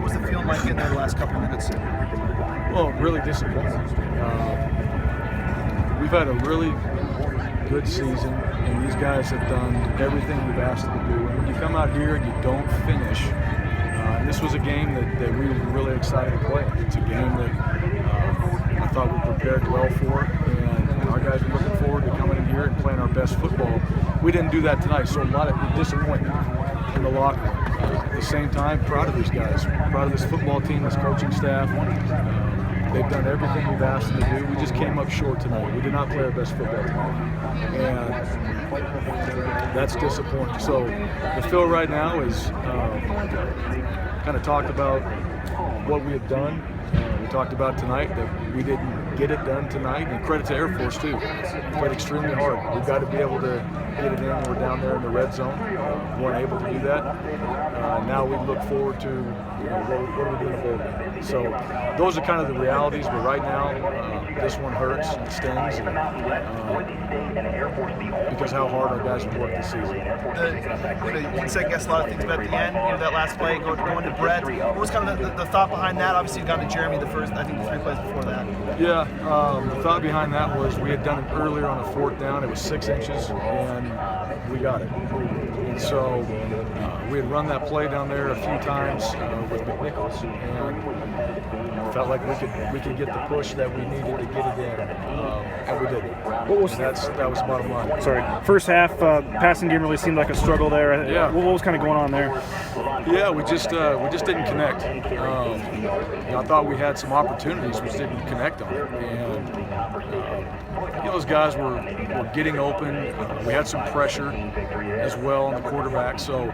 was it feeling like in there the last couple of minutes? Well, really disappointing. We've had a really good season, and these guys have done everything we've asked them to do. And when you come out here and you don't finish, this was a game that we were really excited to play. It's a game that I thought we prepared well for, and our guys were looking forward to coming in here and playing our best football. We didn't do that tonight, so a lot of disappointment in the locker room. At the same time, proud of these guys, proud of this football team, this coaching staff. They've done everything we've asked them to do. We just came up short tonight. We did not play our best football tonight, and that's disappointing. So the feel right now is kind of talked about what we have done. We talked about tonight that we didn't get it done tonight, and credit to Air Force too. Played extremely hard. We've got to be able to get it in when we're down there in the red zone. We weren't able to do that. Now we look forward to what are we doing in the bowl game. So those are kind of the realities, but right now this one hurts and stings, and, because how hard our guys have worked this season. You second-guessed a lot of things, but at the end, that last play going to Brett, what was kind of the thought behind that? Obviously, you got to Jeremy the first, I think, the 3 plays before that. Yeah, the thought behind that was we had done it earlier on a 4th down. It was 6 inches, and we got it. And so we had run that play down there a few times with McNichols, and felt like we could get the push that we needed to get it in, and we didn't. That was bottom line. Sorry, first half passing game really seemed like a struggle there. Yeah. What was kind of going on there? Yeah, we just didn't connect. I thought we had some opportunities, we just didn't connect on it. And those guys were getting open. We had some pressure as well on the quarterback. So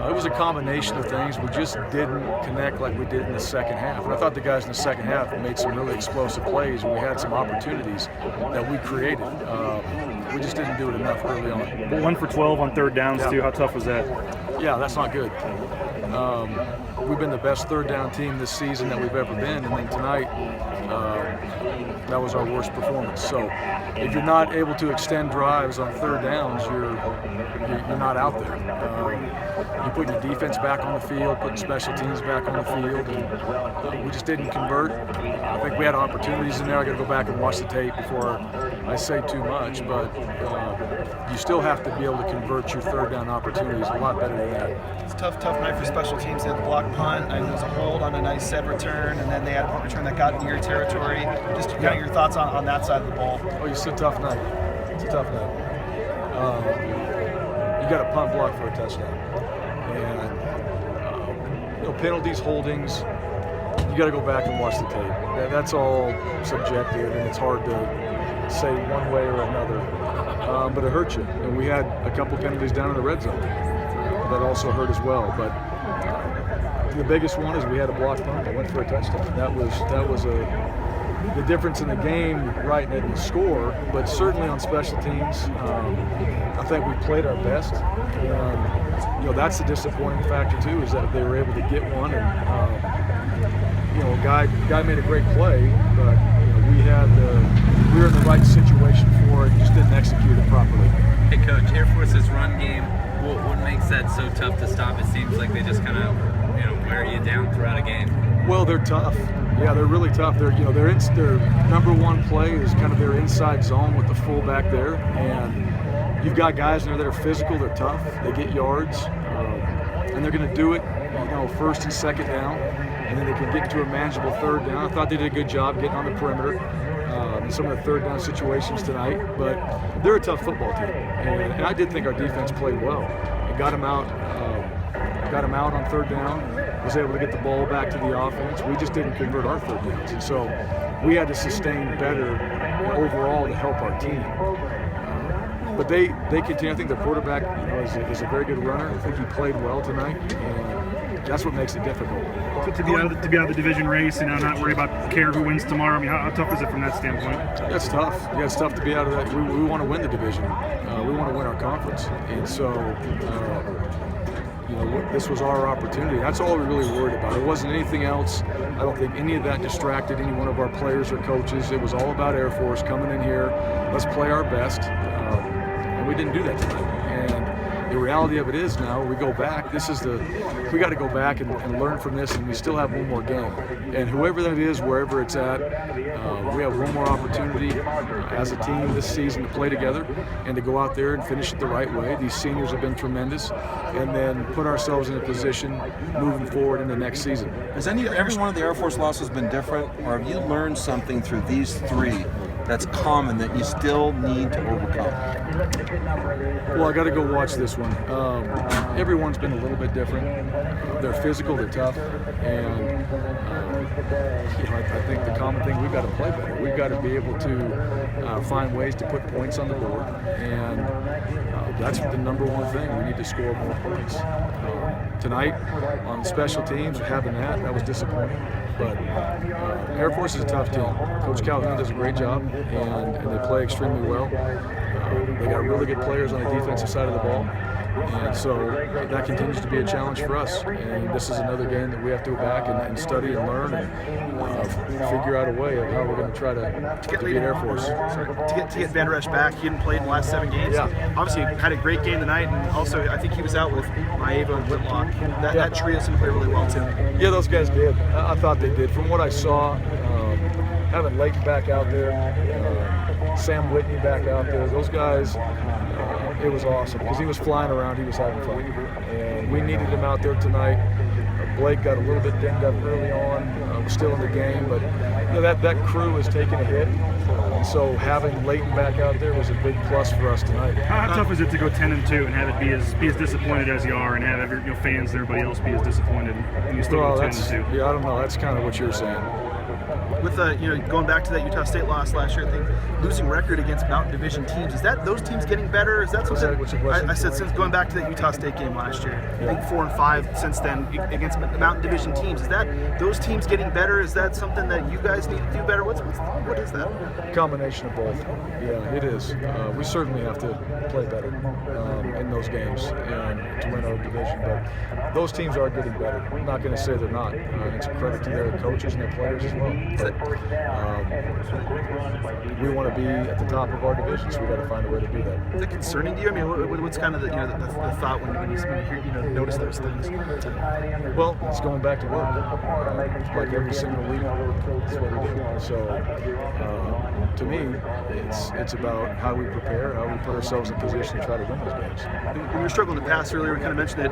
it was a combination of things. We just didn't connect like we did in the second half. And I thought the guys in the second half made some really explosive plays, and we had some opportunities that we created. We just didn't do it enough early on. 1 for 12 on 3rd downs too. How tough was that? Yeah, that's not good. We've been the best 3rd down team this season that we've ever been, and then tonight that was our worst performance. So if you're not able to extend drives on 3rd downs, you're not out there. You're putting your defense back on the field, putting special teams back on the field, and we just didn't convert. I think we had opportunities in there. I got to go back and watch the tape before I say too much, but you still have to be able to convert your 3rd down opportunities a lot better than that. It's a tough night for special teams. They had the block punt, and there was a hold on a nice set return, and then they had a punt return that got into your territory. Just kind of your thoughts on that side of the ball. Oh, it's a tough night. It's a tough night. You got a punt block for a touchdown, and penalties, holdings. You got to go back and watch the tape. That's all subjective, and it's hard to say one way or another. But it hurts you. And we had a couple penalties down in the red zone that also hurt as well. But the biggest one is we had a blocked punt that went for a touchdown. That was the difference in the game, right in the score. But certainly on special teams, I think we played our best. That's the disappointing factor too, is that they were able to get one, and guy made a great play, but we were in the right situation for it, just didn't execute it properly. Hey Coach, Air Force's run game, what makes that so tough to stop? It seems like they just kind of wear you down throughout a game. Well, they're tough. Yeah, they're really tough. Their number one play is kind of their inside zone with the fullback there, and you've got guys in there that are physical, they're tough, they get yards, and they're going to do it, 1st and 2nd down, and then they can get into a manageable 3rd down. I thought they did a good job getting on the perimeter in some of the 3rd down situations tonight, but they're a tough football team, and I did think our defense played well. It got them out on 3rd down, was able to get the ball back to the offense. We just didn't convert our 3rd downs, and so we had to sustain better overall to help our team. But they continue. I think the quarterback is a very good runner. I think he played well tonight, and that's what makes it difficult. To be out of the division race and not worry about care who wins tomorrow, I mean, how tough is it from that standpoint? That's tough. Yeah, it's tough to be out of that. We want to win the division. We want to win our conference, and so this was our opportunity. That's all we really worried about. It wasn't anything else. I don't think any of that distracted any one of our players or coaches. It was all about Air Force coming in here. Let's play our best. And we didn't do that tonight. And the reality of it is now we go back. We got to go back and learn from this, and we still have one more game. And whoever that is, wherever it's at, we have one more opportunity as a team this season to play together and to go out there and finish it the right way. These seniors have been tremendous, and then put ourselves in a position moving forward in the next season. Has every one of the Air Force losses been different, or have you learned something through these three that's common that you still need to overcome? Well, I got to go watch this one. Everyone's been a little bit different. They're physical, they're tough, and I think the common thing, we've got to play better. We've got to be able to find ways to put points on the board, and that's the number one thing. We need to score more points. Tonight, on special teams, having that was disappointing. But Air Force is a tough team. Coach Calhoun does a great job, and they play extremely well. They got really good players on the defensive side of the ball, and so that continues to be a challenge for us. And this is another game that we have to go back and study and learn and figure out a way of how we're going to try to beat Air Force. To get Van Der Esch back, he hadn't played in the last 7 games. Yeah. Obviously, had a great game tonight, and also I think he was out with Maeva and Whitlock. That trio seemed to play really well too. Yeah, those guys did. I thought they did. From what I saw, having Leighton back out there, Sam Whitney back out there, those guys, it was awesome because he was flying around, he was having fun. And we needed him out there tonight. Blake got a little bit dinged up early on, was still in the game, but that crew is taking a hit. And so having Leighton back out there was a big plus for us tonight. How tough is it to go 10-2 and have it be as disappointed as you are, and have fans and everybody else be as disappointed, and you still go 10-2? Yeah, I don't know. That's kind of what you're saying. With going back to that Utah State loss last year, I think losing record against Mountain Division teams, is that those teams getting better? Is that something? I said since going back to that Utah State game last year, I think 4-5 since then against Mountain Division teams. Is that those teams getting better? Is that something that you guys need to do better? What is that? Combination of both. Yeah, it is. We certainly have to play better in those games and to win our division. But those teams are getting better. I'm not going to say they're not. It's a credit to their coaches and their players as well. We want to be at the top of our division, so we got to find a way to do that. Is it concerning to you? I mean, what's kind of the thought when you notice those things? Well, it's going back to work. Like every single week, that's what we do. So, to me, it's about how we prepare, how we put ourselves in position to try to win those games. When you were struggling to pass earlier, we kind of mentioned it.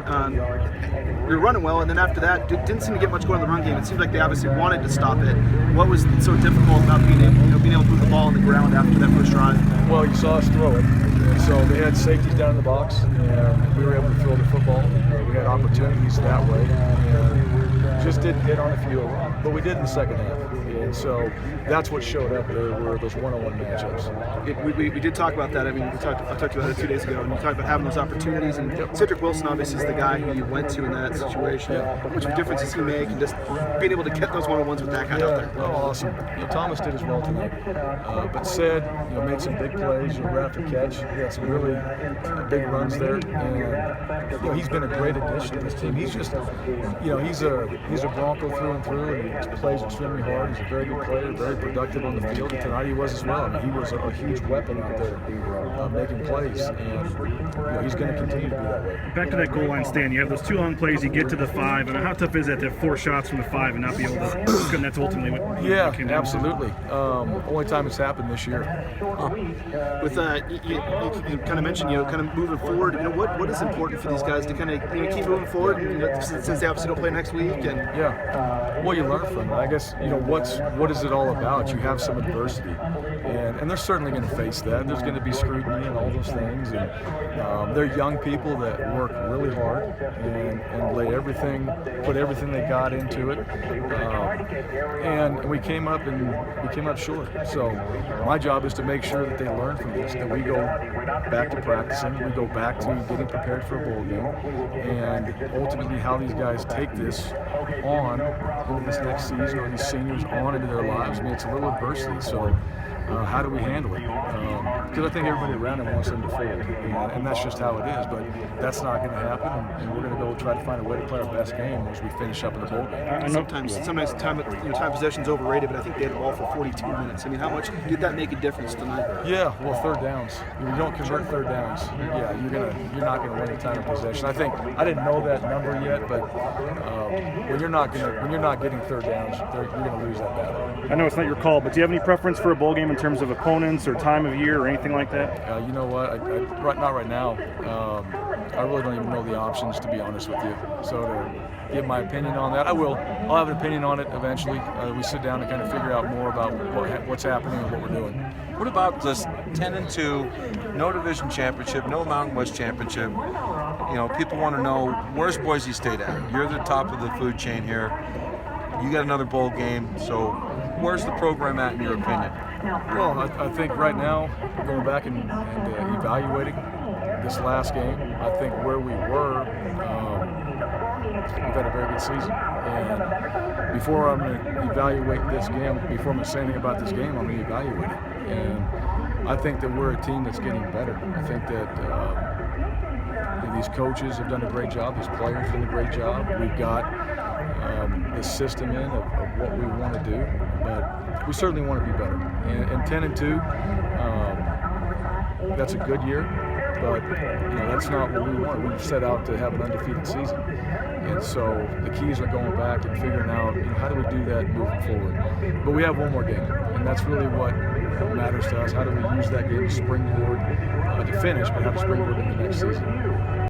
You were running well, and then after that, didn't seem to get much going in the run game. It seemed like they obviously wanted to stop it. What was so difficult about being able to put the ball on the ground after that first drive? Well, you saw us throw it. And so they had safeties down in the box, and we were able to throw the football. We had opportunities that way, and just didn't hit on a few of them. But we did in the second half. And so that's what showed up there were those one-on-one matchups. We did talk about that. I mean, I talked about it 2 days ago, and we talked about having those opportunities. And Cedric Wilson obviously is the guy who you went to in that situation. How much of a difference does he make, and just being able to get those one-on-ones with that guy out there? Oh, awesome. Thomas did as well tonight, but Ced, made some big plays. Rapid catch. He had some really big runs there, and he's been a great addition to this team. He's just, he's a Bronco through and through, and he plays extremely hard. He's a very good player, very productive on the field, and tonight he was as well. I mean, he was a huge weapon out there making plays, and he's going to continue to be that way. Back to that goal line stand, you have those 2 long plays, you get to the 5, and how tough is that to have 4 shots from the 5 and not be able to, and that's ultimately what came down. Absolutely. Only time it's happened this year. With you kind of mentioned, kind of moving forward, what is important for these guys to kind of keep moving forward, since they obviously don't play next week? And well, you learn from it. I guess, what is it all about? You have some adversity, and they're certainly going to face that. There's going to be scrutiny and all those things, and they're young people that work really hard and put everything they got into it, and we came up short. So my job is to make sure that they learn from this, that we go back to practicing, we go back to getting prepared for a bowl game, and ultimately how these guys take this on into this next season, or these seniors on into their lives. I mean, it's a little adversity, so how do we handle it? Because I think everybody around him wants them to fold, and that's just how it is. But that's not going to happen, and we're going to go try to find a way to play our best game as we finish up in the bowl game. Sometimes time possession is overrated, but I think they had the ball for 42 minutes. I mean, how much did that make a difference tonight? Yeah, well, third downs. If you don't convert third downs, yeah, you're not going to win a time of possession. I think I didn't know that number yet, but when you're not getting third downs, you're going to lose that battle. I know it's not your call, but do you have any preference for a bowl game in terms of opponents or time of year or anything like that? You know what? Not right now. I really don't even know the options, to be honest with you. So to give my opinion on that, I will. I'll have an opinion on it eventually. We sit down and kind of figure out more about what's happening and what we're doing. What about this 10-2, no division championship, no Mountain West championship? You know, people want to know, where's Boise State at? You're the top of the food chain here. You got another bowl game, so where's the program at in your opinion? Well, I think right now, going back and evaluating this last game, I think where we were, we've had a very good season. And before I'm going to evaluate this game, before I'm going to say anything about this game, I'm going to evaluate it. And I think that we're a team that's getting better. I think that these coaches have done a great job. These players have done a great job. We've got the system in of what we want to do, but we certainly want to be better. And 10-2, that's a good year, but that's not what we want. We set out to have an undefeated season, and so the keys are going back and figuring out how do we do that moving forward. But we have one more game, and that's really what matters to us. How do we use that game to springboard to finish, but have a springboard in the next season?